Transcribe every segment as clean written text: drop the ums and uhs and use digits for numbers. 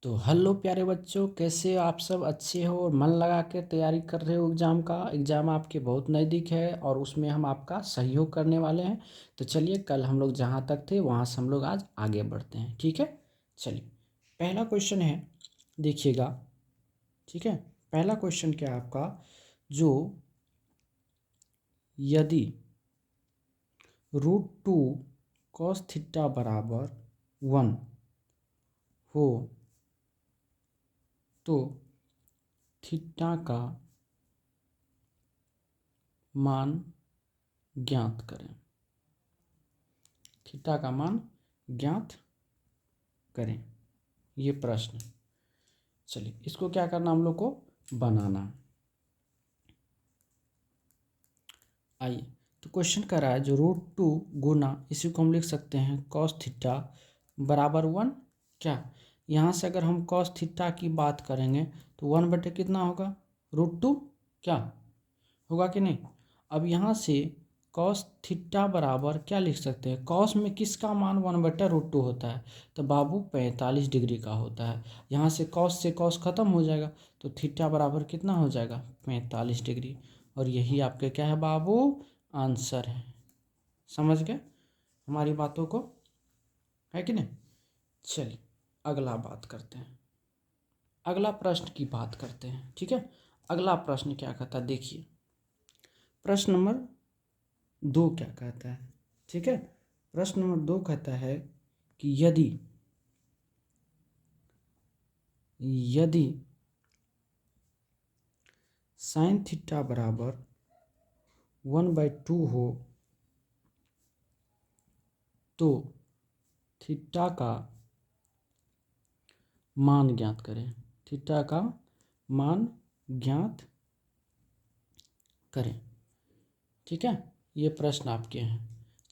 तो हेलो प्यारे बच्चों, कैसे हो आप सब? अच्छे हो और मन लगा के तैयारी कर रहे हो एग्ज़ाम का? एग्ज़ाम आपके बहुत नज़दीक है और उसमें हम आपका सहयोग करने वाले हैं। तो चलिए, कल हम लोग जहाँ तक थे वहाँ से हम लोग आज आगे बढ़ते हैं। ठीक है, चलिए पहला क्वेश्चन है, देखिएगा। ठीक है, पहला क्वेश्चन क्या है आपका? जो यदि √2 cos थीटा बराबर 1 हो तो थीटा का मान ज्ञात करें। थीटा का मान ज्ञात करें, ये प्रश्न। चलिए, इसको क्या करना, हम लोग को बनाना। आइए, तो क्वेश्चन कर रहा है जो √2 गुना, इसी को हम लिख सकते हैं cos थीटा बराबर 1। क्या यहाँ से अगर हम cos थीटा की बात करेंगे तो 1 बटे कितना होगा? √2 क्या होगा कि नहीं? अब यहाँ से cos थीटा बराबर क्या लिख सकते हैं? cos में किसका मान 1 बटा √2 होता है? तो बाबू 45 डिग्री का होता है। यहाँ से cos खत्म हो जाएगा, तो थीटा बराबर कितना हो जाएगा? 45 डिग्री। और यही आपके क्या है बाबू? आंसर है। समझ गए हमारी बातों को, है कि नहीं? चलिए अगला बात करते हैं, अगला प्रश्न की बात करते हैं। ठीक है, अगला प्रश्न क्या कहता है, देखिए प्रश्न नंबर 2 क्या कहता है। ठीक है, प्रश्न नंबर 2 कहता है कि यदि साइन थीटा बराबर 1/2 हो तो थीटा का मान ज्ञात करें। थीटा का मान ज्ञात करें। ठीक है, ये प्रश्न आपके हैं।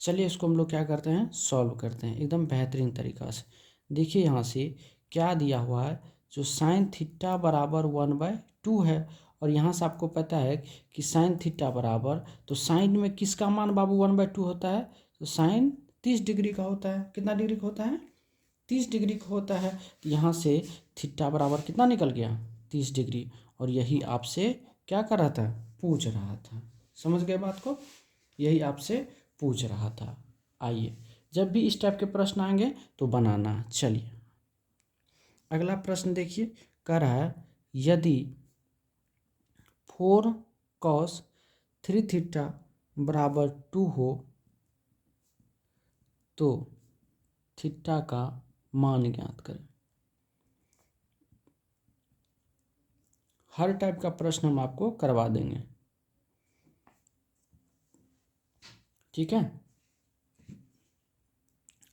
चलिए इसको हम लोग क्या करते हैं, सॉल्व करते हैं एकदम बेहतरीन तरीक़ा से। देखिए यहाँ से क्या दिया हुआ है, जो साइन थीटा बराबर 1/2 है, और यहाँ से आपको पता है कि साइन थीटा बराबर, तो साइन में किसका मान बाबू 1/2 होता है? तो साइन 30 डिग्री का होता है। कितना डिग्री का होता है? 30 डिग्री का होता है। तो यहाँ से थीटा बराबर कितना निकल गया? 30 डिग्री। और यही आपसे क्या कर रहा था? पूछ रहा था। समझ गए बात को? यही आपसे पूछ रहा था। आइए, जब भी इस टाइप के प्रश्न आएंगे तो बनाना। चलिए अगला प्रश्न देखिए, कह रहा है यदि 4 cos 3 थीटा बराबर 2 हो तो थीटा का मान ज्ञात करें। हर टाइप का प्रश्न हम आपको करवा देंगे। ठीक है,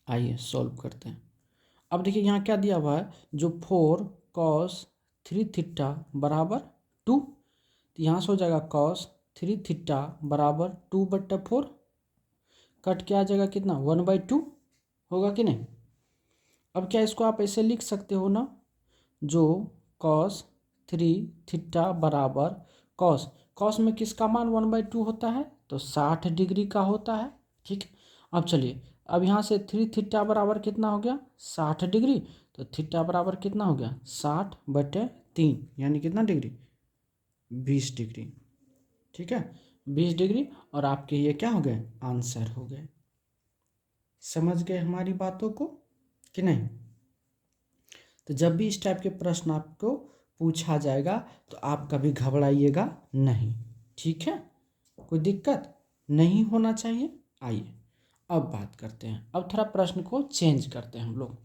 आइए सॉल्व करते हैं। अब देखिए यहाँ क्या दिया हुआ है, जो 4 cos 3 थीटा बराबर 2, तो यहाँ से हो जाएगा cos 3 थीटा बराबर 2/4। कट के आ जाएगा कितना? 1/2 होगा कि नहीं? अब क्या इसको आप ऐसे लिख सकते हो ना, जो cos 3 थीटा बराबर cos में किसका मान 1/2 होता है? तो 60 डिग्री का होता है। ठीक है, अब चलिए, अब यहाँ से 3 थीटा बराबर कितना हो गया? 60 डिग्री। तो थीटा बराबर कितना हो गया? 60/3, यानी कितना डिग्री? 20 डिग्री। ठीक है, 20 डिग्री। और आपके ये क्या हो गए? आंसर हो गए। समझ गए हमारी बातों को कि नहीं? तो जब भी इस टाइप के प्रश्न आपको पूछा जाएगा तो आप कभी घबराइएगा नहीं। ठीक है, कोई दिक्कत नहीं होना चाहिए। आइए अब बात करते हैं, अब थोड़ा प्रश्न को चेंज करते हैं हम लोग।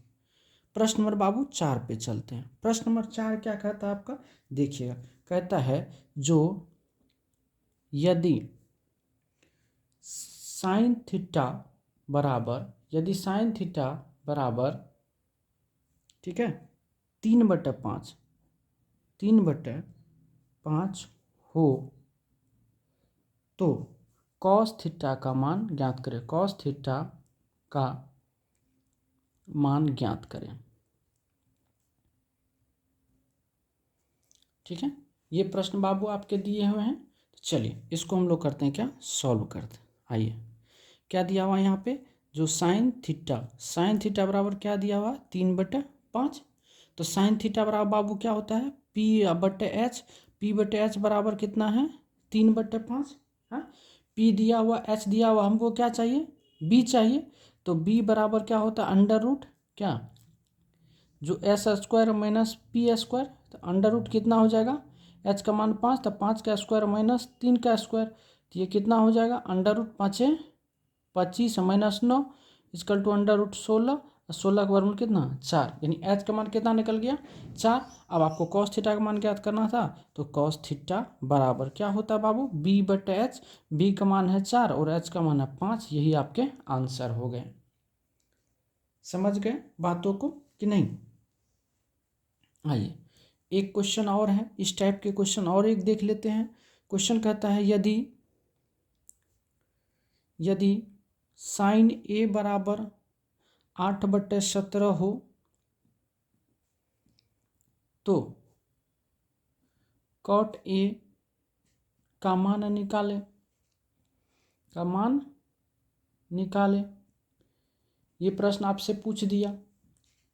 प्रश्न नंबर बाबू 4 पे चलते हैं। प्रश्न नंबर 4 क्या कहता है आपका? देखिएगा, कहता है जो यदि साइन थीटा बराबर, यदि साइन थीटा बराबर, ठीक है, 3/5, 3/5 हो तो cos थीटा का मान ज्ञात करें। cos थीटा का मान ज्ञात करें। ठीक है, ये प्रश्न बाबू आपके दिए हुए हैं। तो चलिए इसको हम लोग करते हैं क्या, सॉल्व करते हैं। आइए, क्या दिया हुआ है यहाँ पे, जो साइन थीटा बराबर क्या दिया हुआ? 3/5। तो साइन थीटा बराबर बाबू क्या होता है P/H। P/H बराबर कितना है 3/5। हाँ, P दिया हुआ, H दिया हुआ, हमको क्या चाहिए B चाहिए। तो B बराबर क्या होता है अंडर रूट क्या जो S² माइनस P²। तो अंडर रूट कितना हो जाएगा H का मान 5, तो 5 का स्क्वायर माइनस 3 का स्क्वायर, तो ये कितना हो जाएगा under root 5 25 minus 9 equal to under root 16। 16 का वर्गमूल कितना 4, यानी H का मान कितना निकल गया 4। अब आपको कॉस थीटा का मान ज्ञात करना था, तो कॉस थीटा बराबर क्या होता है बाबू B/H। B का मान है 4 और H का मान है 5। यही आपके आंसर हो गए। समझ गए बातों को कि नहीं। आइए एक क्वेश्चन और है, इस टाइप के क्वेश्चन और एक देख लेते हैं। क्वेश्चन कहता है यदि साइन A बराबर 8/17 हो तो कॉट A का मान निकाले। ये प्रश्न आपसे पूछ दिया।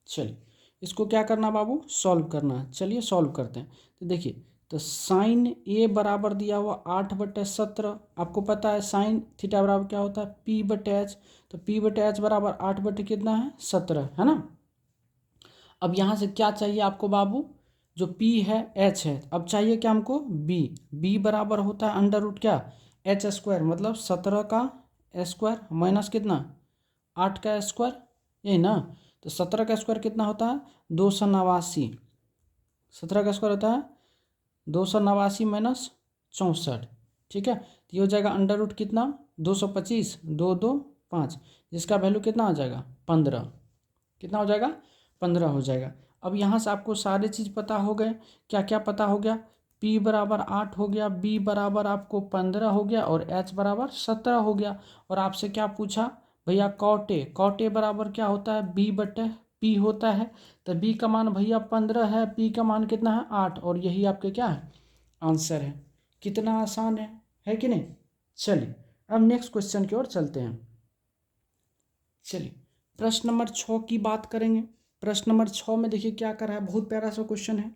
चलिए इसको क्या करना बाबू सॉल्व करना है। चलिए सॉल्व करते हैं। तो देखिए, तो साइन A बराबर दिया हुआ 8/17। आपको पता है साइन थीटा बराबर क्या होता है P/H। तो P/H बराबर 8 कितना है 17 है ना। अब यहाँ से क्या चाहिए आपको बाबू, जो P है H है। अब चाहिए क्या हमको B बराबर होता है अंडर रूट क्या H², मतलब 17 का स्क्वायर माइनस कितना 8 का स्क्वायर, यही ना। तो 17 का स्क्वायर कितना होता है 289। 17 का स्क्वायर होता है 289 माइनस 64। ठीक है, तो ये हो जाएगा अंडर रूट कितना 225 2 2 5, जिसका वैल्यू कितना हो जाएगा 15। कितना हो जाएगा 15 हो जाएगा। अब यहाँ से आपको सारे चीज़ पता हो गए। क्या क्या पता हो गया, P बराबर 8 हो गया, B बराबर आपको 15 हो गया और H बराबर 17 हो गया। और आपसे क्या पूछा भैया कॉट ए बराबर क्या होता है B/P होता है। तो B का मान भैया 15 है, P का मान कितना है 8, और यही आपके क्या है आंसर है। कितना आसान है कि नहीं। चलिए अब नेक्स्ट क्वेश्चन की ओर चलते हैं। चलिए प्रश्न नंबर 6 की बात करेंगे। प्रश्न नंबर 6 में देखिए क्या करा है, बहुत प्यारा सा क्वेश्चन है।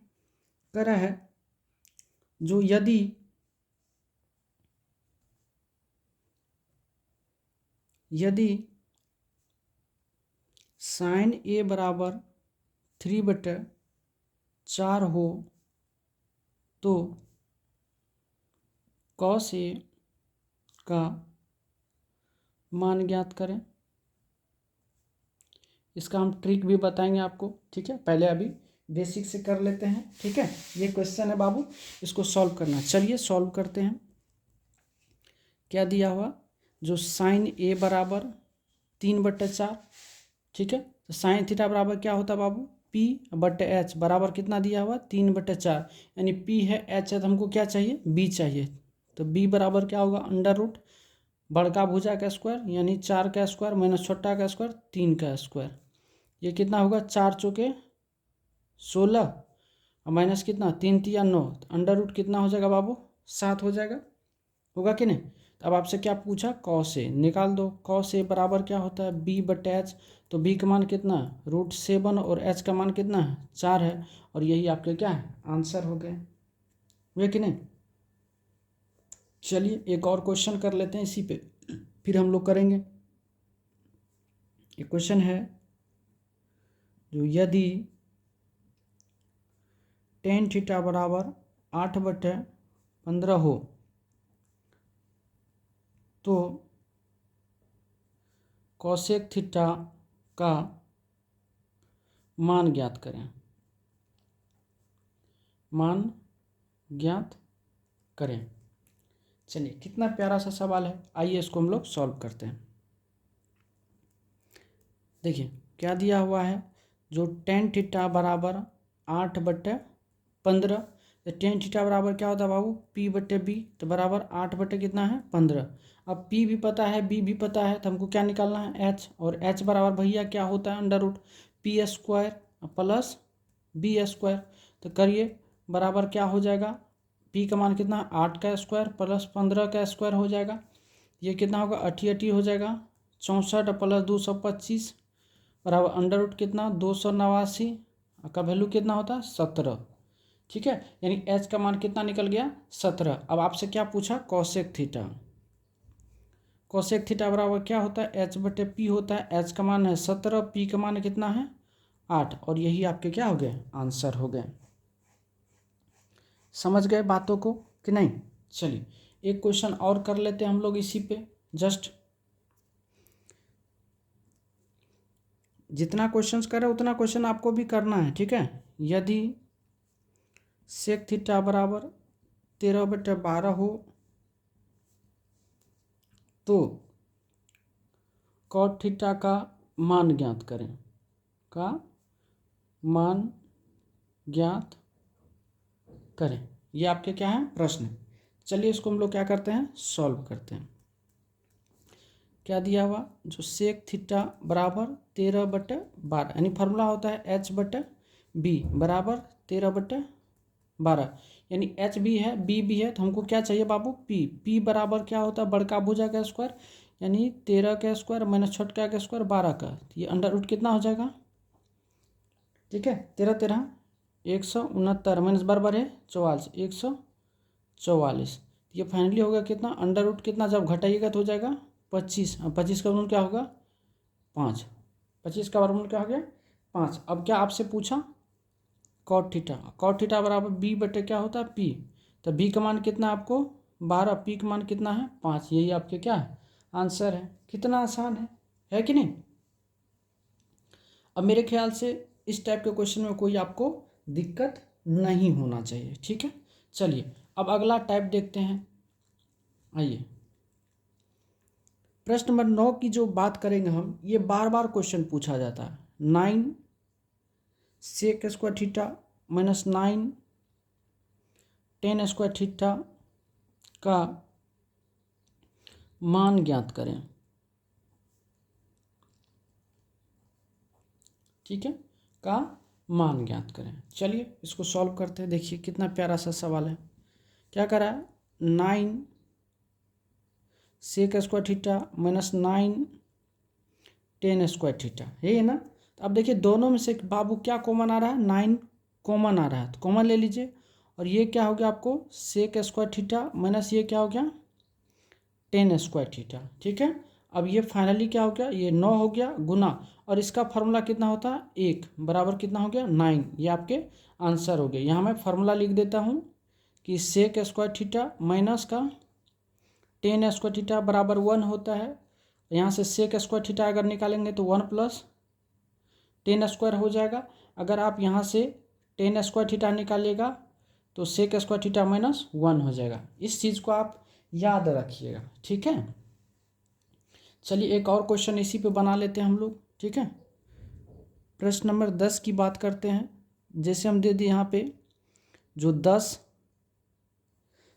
करा है जो यदि साइन A बराबर 3/4 हो तो कॉस A का मान ज्ञात करें। इसका हम ट्रिक भी बताएंगे आपको। ठीक है, पहले अभी बेसिक से कर लेते हैं। ठीक है, ये क्वेश्चन है बाबू, इसको सॉल्व करना। चलिए सॉल्व करते हैं। क्या दिया हुआ, जो साइन A बराबर 3/4। ठीक है, तो साइन थीटा बराबर क्या होता है बाबू P/H बराबर कितना दिया हुआ 3/4, यानी P है H है, तो हमको क्या चाहिए B चाहिए। तो B बराबर क्या होगा अंडर रूट बड़का भुजा का स्क्वायर यानी 4 का स्क्वायर माइनस छोटा का स्क्वायर 3 का स्क्वायर। ये कितना होगा 4 चौके 16 और माइनस कितना 3 3 9, तो अंडर रूट कितना हो जाएगा बाबू 7 हो जाएगा। होगा कि नहीं। तो अब आपसे क्या पूछा कॉस ए निकाल दो। कॉस ए बराबर क्या होता है B/H। तो B का मान कितना है √7 और H का मान कितना है 4 है, और यही आपके क्या है आंसर हो गए। हुए कि नहीं। चलिए एक और क्वेश्चन कर लेते हैं इसी पे, फिर हम लोग करेंगे। एक क्वेश्चन है जो यदि tan थीटा बराबर 8/15 हो तो कोसेक थीटा का मान ज्ञात करें। मान ज्ञात करें। चलिए कितना प्यारा सा सवाल है, आइए इसको हम लोग सॉल्व करते हैं। देखिए क्या दिया हुआ है, जो tan थीटा बराबर 8/15। तो tan थीटा बराबर क्या होता है बाबू P/B, तो बराबर 8 कितना है 15। अब P भी पता है B भी पता है, तो हमको क्या निकालना है H, और H बराबर भैया क्या होता है under root P² plus B²। तो करिए बराबर क्या हो जाएगा, P का मान कितना 8 का स्क्वायर प्लस 15 का स्क्वायर हो जाएगा। ये कितना होगा 88 हो जाएगा, 64 प्लस 225 बराबर अंडर रूट कितना 289 का वैल्यू कितना होता है 17, ठीक है। यानी एच का मान कितना निकल गया 17। अब आपसे क्या पूछा कोसेक थीटा, कोसेक थीटा बराबर क्या होता है एच बटे पी होता है। एच का मान है 17, पी का मान कितना है 8, और यही आपके क्या हो गए आंसर हो गए। समझ गए बातों को कि नहीं। चलिए एक क्वेश्चन और कर लेते हैं हम लोग इसी पे। जस्ट जितना क्वेश्चंस करें उतना क्वेश्चन आपको भी करना है, ठीक है। यदि सेक थीटा बराबर 13/12 हो तो कॉट थीटा का मान ज्ञात करें, का मान ज्ञात करें। ये आपके क्या है प्रश्न। चलिए इसको हम लोग क्या करते हैं सॉल्व करते हैं। क्या दिया हुआ जो सेक थीटा बराबर 13/12 यानी फार्मूला होता है एच बटे बी बराबर 13/12, यानी एच भी है बी भी है, तो हमको क्या चाहिए बाबू पी। पी बराबर क्या होता है बड़का भुजा का स्क्वायर, यानी 13 का स्क्वायर माइनस छोटका का स्क्वायर 12 का, तो ये अंडर रूट कितना हो जाएगा, ठीक है। 13 13 169 माइनस बराबर है 44 144, ये फाइनली होगा कितना अंडर रूट कितना, जब घटाइएगा तो हो जाएगा 25। 25 का वर्गमूल क्या होगा 5, 25 का वर्गमूल क्या हो गया 5। अब क्या आपसे पूछा कॉट थीटा, कॉट थीटा बराबर बी बटे क्या होता है पी, तो बी का मान कितना आपको 12, पी का मान कितना है 5, यही आपके क्या है आंसर है। कितना आसान है कि नहीं। अब मेरे ख्याल से इस टाइप के क्वेश्चन में कोई आपको दिक्कत नहीं होना चाहिए, ठीक है। चलिए अब अगला टाइप देखते हैं। आइए प्रश्न नंबर 9 की जो बात करेंगे हम, ये बार बार क्वेश्चन पूछा जाता है। 9 sec square theta minus 9 tan square theta का मान ज्ञात करें, ठीक है, का मान ज्ञात करें। चलिए इसको सॉल्व करते हैं। देखिए कितना प्यारा सा सवाल है। क्या करा है 9 sec square theta minus 9 tan square theta, यही है ना। तो अब देखिए दोनों में से बाबू क्या कॉमन आ रहा है 9 कॉमन आ रहा है, तो कॉमन ले लीजिए। और ये क्या हो गया आपको सेक स्क्वायर थीटा माइनस ये क्या हो गया टेन स्क्वायर थीटा, ठीक है। अब ये फाइनली क्या हो गया ये 9 हो गया गुना, और इसका फार्मूला कितना होता है 1 बराबर कितना हो गया 9, ये आपके आंसर हो गए। यहाँ मैं फार्मूला लिख देता हूँ कि सेक स्क्वायर थीटा माइनस का टेन स्क्वायर थीटा बराबर 1 होता है। यहाँ से सेक स्क्वायर थीटा अगर निकालेंगे तो 1 प्लस टेन स्क्वायर हो जाएगा। अगर आप यहाँ से टेन स्क्वायर थीटा निकालिएगा तो सेक स्क्वायर थीटा माइनस 1 हो जाएगा। इस चीज़ को आप याद रखिएगा, ठीक है। चलिए एक और क्वेश्चन इसी पे बना लेते हैं हम लोग, ठीक है। प्रश्न नंबर 10 की बात करते हैं। जैसे हम दे दिए यहाँ पे जो 10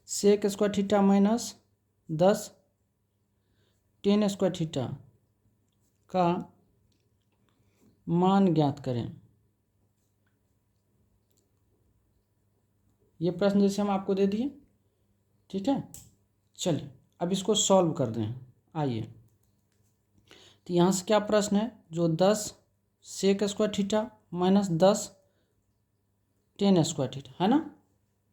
sec square theta minus 10 tan square theta का मान ज्ञात करें। ये प्रश्न जैसे हम आपको दे दिए, ठीक है। चलिए अब इसको सॉल्व कर दें। आइए तो यहाँ से क्या प्रश्न है जो 10 sec square theta minus 10 tan square theta है ना,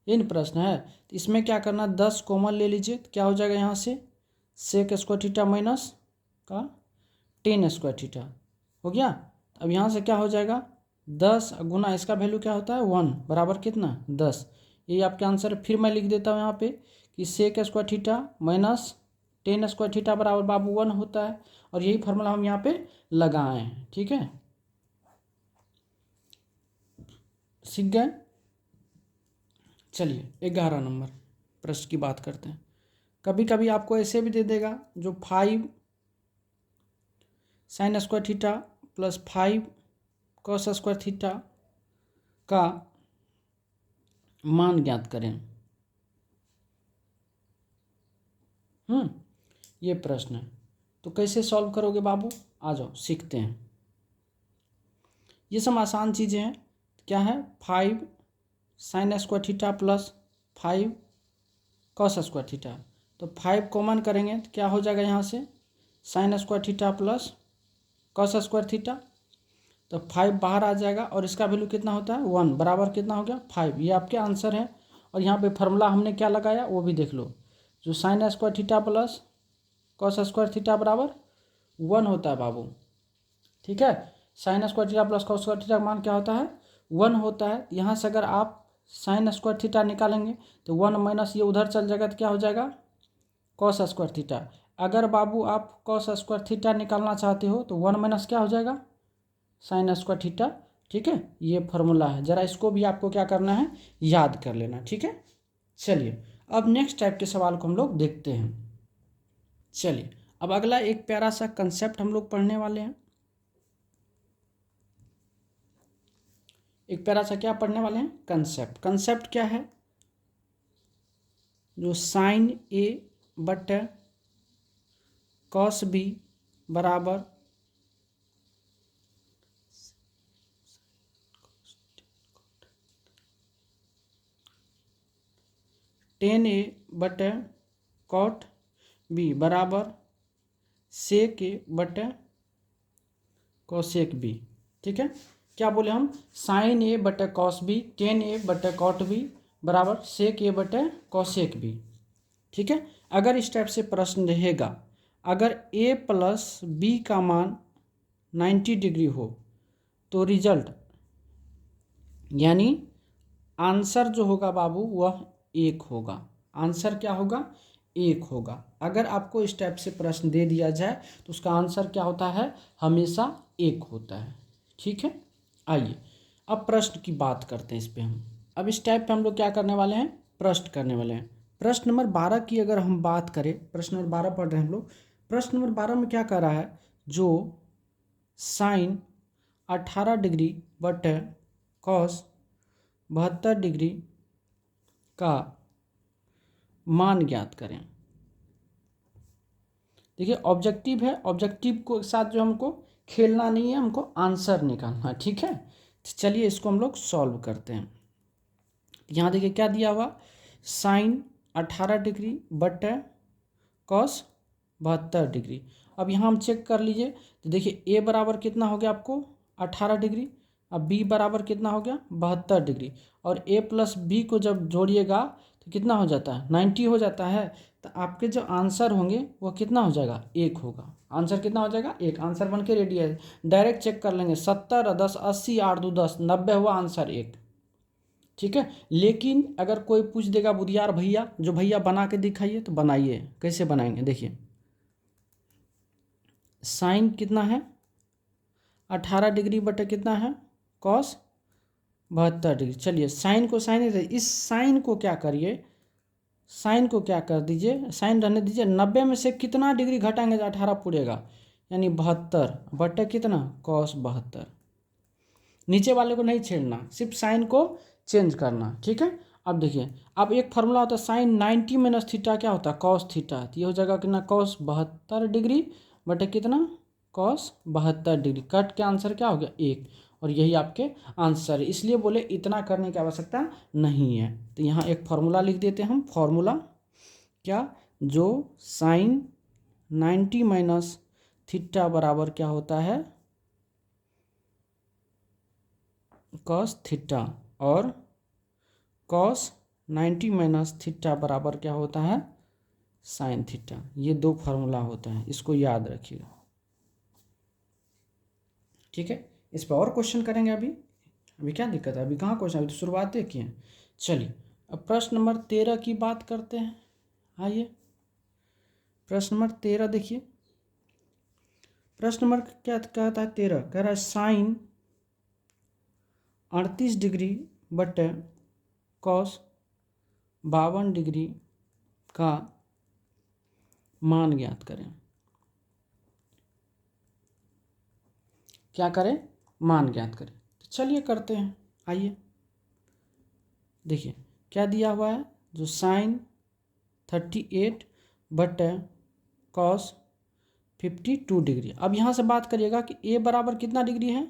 ये न प्रश्न है। तो इसमें क्या करना 10 कॉमन ले लीजिए, तो क्या हो जाएगा यहाँ से सेक स्क्वायर थीटा माइनस का टेन स्क्वायर थीटा हो गया। अब यहाँ से क्या हो जाएगा 10 गुना इसका वैल्यू क्या होता है 1 बराबर कितना 10, यही आपके आंसर है। फिर मैं लिख देता हूँ यहाँ पे कि sec square theta minus tan square theta बराबर बाबू 1 होता है, और यही फार्मूला हम यहाँ पे लगाए हैं, ठीक है। सीख गए। चलिए 11 नंबर प्रश्न की बात करते हैं। कभी कभी आपको ऐसे भी दे देगा जो 5 sine square theta plus 5 cos square theta का मान ज्ञात करें। ये प्रश्न है, तो कैसे सॉल्व करोगे बाबू, आ जाओ सीखते हैं। ये सब आसान चीज़ें हैं। क्या है 5 sine square theta plus 5 cos square theta, तो 5 कॉमन करेंगे तो क्या हो जाएगा यहाँ से sine square theta plus cos square theta. तो 5 बाहर आ जाएगा और इसका वैल्यू कितना होता है 1 बराबर कितना हो गया 5। ये आपके आंसर है। और यहाँ पे फार्मूला हमने क्या लगाया वो भी देख लो, जो sine square theta plus cos square theta बराबर 1 होता है बाबू। ठीक है, sine square theta plus cos square theta का मान क्या होता है 1 होता है। यहाँ से अगर आप साइन स्क्वायर थीटा निकालेंगे तो 1 माइनस ये उधर चल जाएगा तो क्या हो जाएगा कॉस स्क्वायर थीटा। अगर बाबू आप कॉस स्क्वायर थीटा निकालना चाहते हो तो 1 माइनस क्या हो जाएगा साइन स्क्वायर थीटा। ठीक है, ये फार्मूला है, जरा इसको भी आपको क्या करना है याद कर लेना। ठीक है, चलिए अब नेक्स्ट टाइप के सवाल को हम लोग देखते हैं। चलिए अब अगला एक प्यारा सा कंसेप्ट हम लोग पढ़ने वाले हैं। एक प्यारा सा क्या पढ़ने वाले हैं कंसेप्ट। कंसेप्ट क्या है, जो साइन ए बटे कॉस बी बराबर टेन ए बटे कॉट बी बराबर सेक ए बटे कॉसेक बी। ठीक है, क्या बोले हम साइन ए बटे कॉस बी टेन ए बटे कॉट बी बराबर सेक ए बटे कॉसेक बी। ठीक है, अगर इस टाइप से प्रश्न रहेगा, अगर a प्लस बी का मान 90 डिग्री हो तो रिजल्ट यानी आंसर जो होगा बाबू वह 1 होगा। आंसर क्या होगा 1 होगा। अगर आपको इस टाइप से प्रश्न दे दिया जाए तो उसका आंसर क्या होता है हमेशा 1 होता है। ठीक है, आइए अब प्रश्न की बात करते हैं इस पे हम। अब इस टाइप पे हम लोग क्या करने वाले हैं प्रश्न करने वाले हैं। प्रश्न नंबर 12 की अगर हम बात करें, प्रश्न नंबर 12 पढ़ रहे हैं हम लोग। प्रश्न नंबर 12 में क्या कर रहा है, जो साइन 18 डिग्री बटे कॉस 72 डिग्री का मान ज्ञात करें। देखिए ऑब्जेक्टिव है, ऑब्जेक्टिव को साथ जो हमको खेलना नहीं है, हमको आंसर निकालना है। ठीक है, तो चलिए इसको हम लोग सॉल्व करते हैं। यहाँ देखिए क्या दिया हुआ, साइन 18 डिग्री बटे कॉस 72 डिग्री। अब यहाँ हम चेक कर लीजिए तो देखिए ए बराबर कितना हो गया आपको 18 डिग्री, अब बी बराबर कितना हो गया 72 डिग्री, और ए प्लस बी को जब जोड़िएगा तो कितना हो जाता है 90 हो जाता है। तो आपके जो आंसर होंगे वो कितना हो जाएगा 1 होगा। आंसर कितना हो जाएगा 1। आंसर बन के रेडी है, डायरेक्ट चेक कर लेंगे 70 10 80 8 2 10 90 हुआ आंसर 1। ठीक है, लेकिन अगर कोई पूछ देगा बुधियार भैया, जो भैया बना के दिखाइए, तो बनाइए। कैसे बनाएंगे देखिए, साइन कितना है 18 डिग्री बटे कितना है कॉस 72 डिग्री। चलिए साइन को साइन ही, इस साइन को क्या करिए, साइन को क्या कर दीजिए, साइन रहने दीजिए। 90 में से कितना डिग्री घटाएंगे तो 18 पूरेगा, यानी 72 बटे कितना कॉस 72। नीचे वाले को नहीं छेड़ना, सिर्फ साइन को चेंज करना। ठीक है, अब देखिए अब एक फार्मूला होता है साइन 90 माइनस थीटा क्या होता है कॉस थीटा। तो ये हो जाएगा कितना कॉस 72 डिग्री बटे कितना कॉस 72 डिग्री। कट के आंसर क्या हो गया 1, और यही आपके आंसर है। इसलिए बोले इतना करने की आवश्यकता नहीं है। तो यहाँ एक फार्मूला लिख देते हैं हम, फार्मूला क्या, जो साइन 90 माइनस थीटा बराबर क्या होता है कॉस थीटा, और कॉस 90 माइनस थीटा बराबर क्या होता है साइन थीटा। ये दो फार्मूला होता है, इसको याद रखिएगा। ठीक है, इस पर और क्वेश्चन करेंगे। अभी क्या दिक्कत है, अभी कहाँ क्वेश्चन, अभी तो शुरुआतें किए हैं। चलिए अब प्रश्न नंबर 13 की बात करते हैं। आइए प्रश्न नंबर 13 देखिए। प्रश्न नंबर क्या कहता है 13, कह रहा है साइन 38 डिग्री बटे कॉस 52 डिग्री का मान ज्ञात करें। क्या करें, मान ज्ञात करें। तो चलिए करते हैं। आइए देखिए क्या दिया हुआ है, जो साइन 38 बटे कॉस 52 डिग्री। अब यहाँ से बात करिएगा कि ए बराबर कितना डिग्री है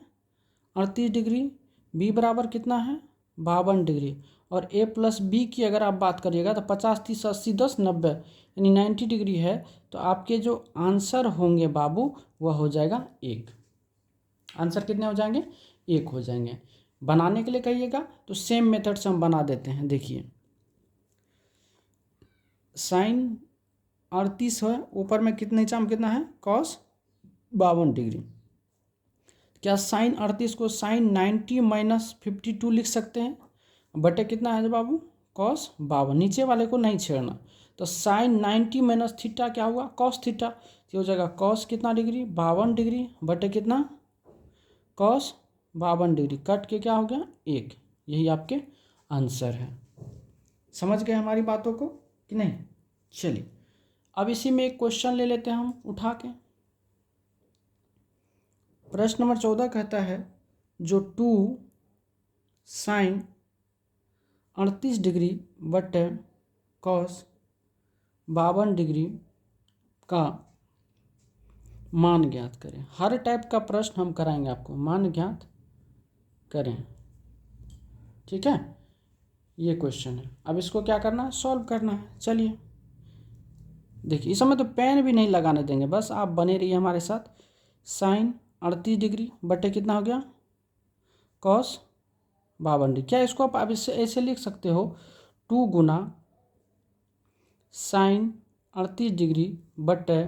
38 डिग्री, बी बराबर कितना है 52 डिग्री, और ए प्लस बी की अगर आप बात करिएगा तो 50 30 80 10 90 यानी 90 डिग्री है। तो आपके जो आंसर होंगे बाबू वह हो जाएगा 1। आंसर कितने हो जाएंगे? 1 हो जाएंगे। बनाने के लिए कहिएगा तो सेम मेथड से हम बना देते हैं। देखिए साइन 38 है, ऊपर में कितने नीचा में कितना है? cos 52 degree. क्या साइन 38 को साइन 90 माइनस 52 लिख सकते हैं? बटे कितना है बाबू? cos 52। नीचे वाले को नहीं छेड़ना। तो साइन 90 माइनस थीटा क्या हुआ? cos theta. तो हो जाएगा cos कितना डिग्री? 52 डिग्री बटे कितना? cos 52 degree. कट के क्या हो गया? 1। यही आपके आंसर है। समझ गए हमारी बातों को कि नहीं? चलिए अब इसी में एक क्वेश्चन ले लेते हैं हम उठा के। प्रश्न नंबर 14 कहता है जो 2 साइन 38 डिग्री बटे cos 52 डिग्री का मान ज्ञात करें। हर टाइप का प्रश्न हम कराएंगे आपको, मान ज्ञात करें। ठीक है, ये क्वेश्चन है। अब इसको क्या करना है? सॉल्व करना है। चलिए देखिए, इस समय तो पेन भी नहीं लगाने देंगे, बस आप बने रहिए हमारे साथ। साइन 38 डिग्री बटे कितना हो गया? cos 52 degree. क्या इसको आप इससे ऐसे लिख सकते हो? 2 गुना साइन 38 डिग्री बटे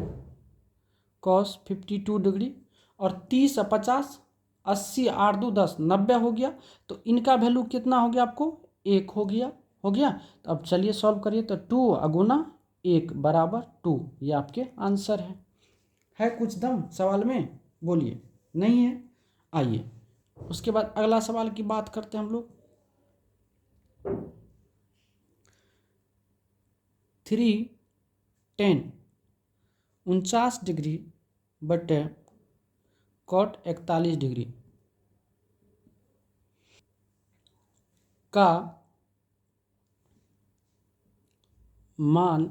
cos 52 डिग्री। और 30 और 50 80 8 2 10 90 हो गया। तो इनका वैल्यू कितना हो गया आपको? 1 हो गया। हो गया। तो अब चलिए सॉल्व करिए। तो 2 गुना 1 बराबर 2। ये आपके आंसर है कुछ दम सवाल में? बोलिए नहीं है? आइए उसके बाद अगला सवाल की बात करते हैं हम लोग। 3 10 49 डिग्री बटे cot 41 डिग्री का मान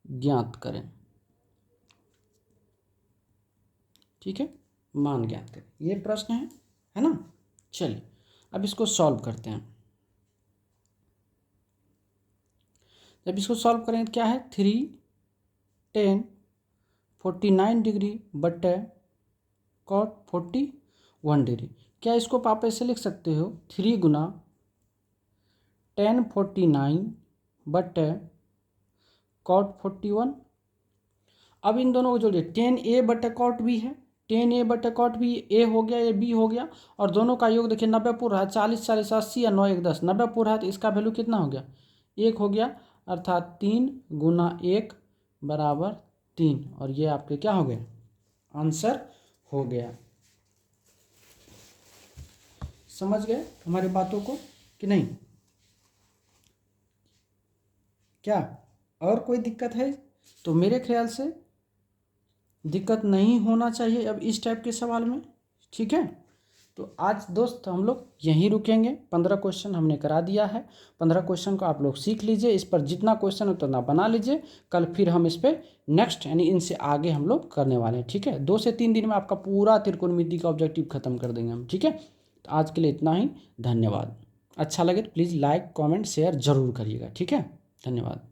ज्ञात करें। ठीक है, मान ज्ञात करें, ये प्रश्न है ना। चलिए अब इसको सॉल्व करते हैं। जब इसको सॉल्व करें तो क्या है? 3 10 49 डिग्री बटे cot 41 डिग्री। क्या इसको आप ऐसे लिख सकते हो? 3 गुना 10 49 बटे cot 41। अब इन दोनों को जोड़िए। 10a बटे cot b है, 10a बटे cot b a हो गया, ये b हो गया। और दोनों का योग देखिए 90 पूरा है, 40 40 80 या 9 1 10 90 पूरा है। तो इसका वैल्यू कितना हो गया? 1 हो गया। अर्थात 3 गुना 1 बराबर 3। और ये आपके क्या हो गए? आंसर हो गया। समझ गए हमारी बातों को कि नहीं? क्या और कोई दिक्कत है? तो मेरे ख्याल से दिक्कत नहीं होना चाहिए अब इस टाइप के सवाल में। ठीक है, तो आज दोस्त हम लोग यहीं रुकेंगे। 15 क्वेश्चन हमने करा दिया है। 15 क्वेश्चन को आप लोग सीख लीजिए, इस पर जितना क्वेश्चन उतना बना लीजिए। कल फिर हम इस पर नेक्स्ट यानी इनसे आगे हम लोग करने वाले हैं। ठीक है, 2 से 3 दिन में आपका पूरा त्रिकोणमिति का ऑब्जेक्टिव खत्म कर देंगे हम। ठीक है, तो आज के लिए इतना ही। धन्यवाद। अच्छा लगे तो प्लीज़ लाइक कॉमेंट शेयर जरूर करिएगा। ठीक है, धन्यवाद।